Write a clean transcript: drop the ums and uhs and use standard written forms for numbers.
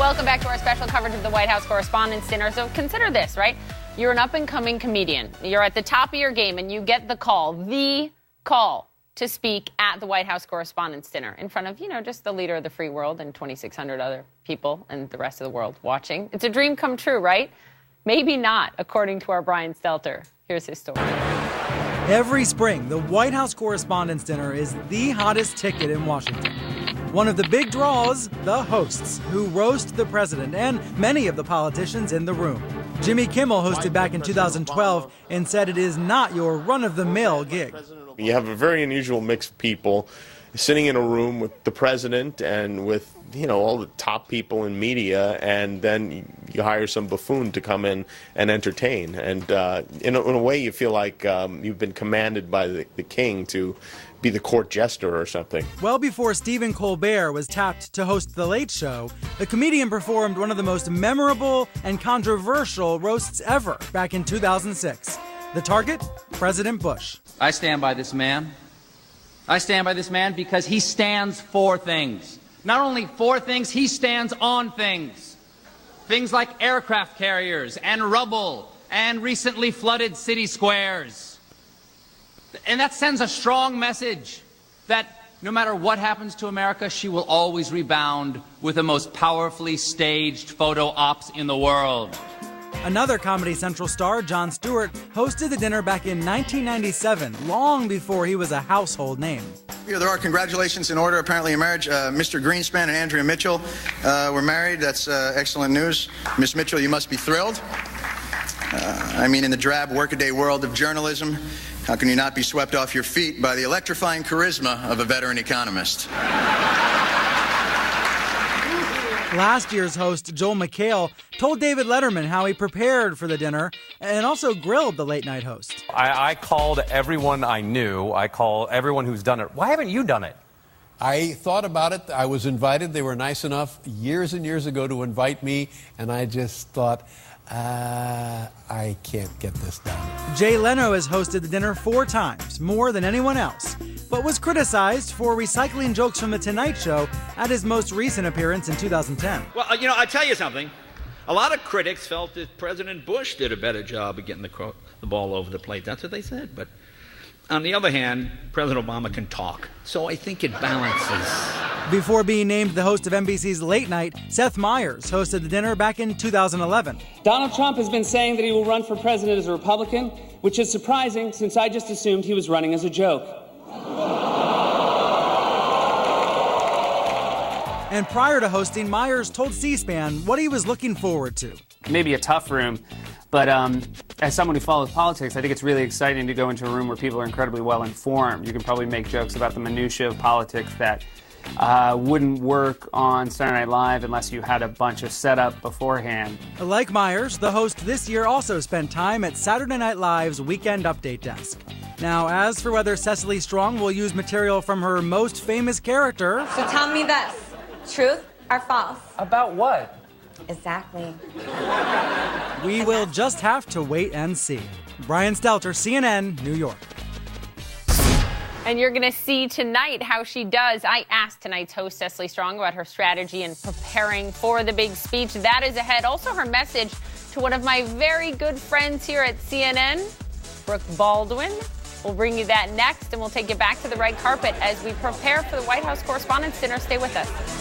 Welcome back to our special coverage of the White House Correspondents Dinner. So consider this, right? You're an up-and-coming comedian. You're at the top of your game, and you get the call to speak at the White House Correspondents Dinner in front of, just the leader of the free world and 2,600 other people and the rest of the world watching. It's a dream come true, right? Maybe not, according to our Brian Stelter. Here's his story. Every spring, the White House Correspondents' Dinner is the hottest ticket in Washington. One of the big draws, the hosts, who roast the president and many of the politicians in the room. Jimmy Kimmel hosted back in 2012 and said it is not your run-of-the-mill gig. You have a very unusual mix of people sitting in a room with the president and with, all the top people in media, and then you hire some buffoon to come in and entertain. And in a way, you feel like you've been commanded by the king to be the court jester or something. Well before Stephen Colbert was tapped to host The Late Show, the comedian performed one of the most memorable and controversial roasts ever back in 2006. The target? President Bush. I stand by this man. I stand by this man because he stands for things. Not only for things, he stands on things. Things like aircraft carriers and rubble and recently flooded city squares. And that sends a strong message that no matter what happens to America, she will always rebound with the most powerfully staged photo ops in the world. Another Comedy Central star, Jon Stewart, hosted the dinner back in 1997, long before he was a household name. Here there are congratulations in order, apparently, in marriage. Mr. Greenspan and Andrea Mitchell were married. That's excellent news. Miss Mitchell, you must be thrilled. In the drab workaday world of journalism, how can you not be swept off your feet by the electrifying charisma of a veteran economist? Last year's host, Joel McHale, told David Letterman how he prepared for the dinner and also grilled the late-night host. I called everyone I knew. I call everyone who's done it. Why haven't you done it? I thought about it. I was invited. They were nice enough years and years ago to invite me, and I just thought, I can't get this done. Jay Leno has hosted the dinner 4 times, more than anyone else, but was criticized for recycling jokes from The Tonight Show at his most recent appearance in 2010. Well, I'll tell you something. A lot of critics felt that President Bush did a better job of getting the ball over the plate. That's what they said. But on the other hand, President Obama can talk. So I think it balances. Before being named the host of NBC's Late Night, Seth Meyers hosted the dinner back in 2011. Donald Trump has been saying that he will run for president as a Republican, which is surprising since I just assumed he was running as a joke. And prior to hosting, Meyers told C-SPAN what he was looking forward to. Maybe a tough room, but as someone who follows politics, I think it's really exciting to go into a room where people are incredibly well informed. You can probably make jokes about the minutiae of politics that wouldn't work on Saturday Night Live unless you had a bunch of setup beforehand. Like Meyers, the host this year also spent time at Saturday Night Live's Weekend Update desk. Now, as for whether Cecily Strong will use material from her most famous character... So tell me this, truth or false? About what? Exactly. We will just have to wait and see. Brian Stelter, CNN, New York. And you're going to see tonight how she does. I asked tonight's host, Cecily Strong, about her strategy in preparing for the big speech. That is ahead. Also, her message to one of my very good friends here at CNN, Brooke Baldwin. We'll bring you that next, and we'll take you back to the red carpet as we prepare for the White House Correspondents' Dinner. Stay with us.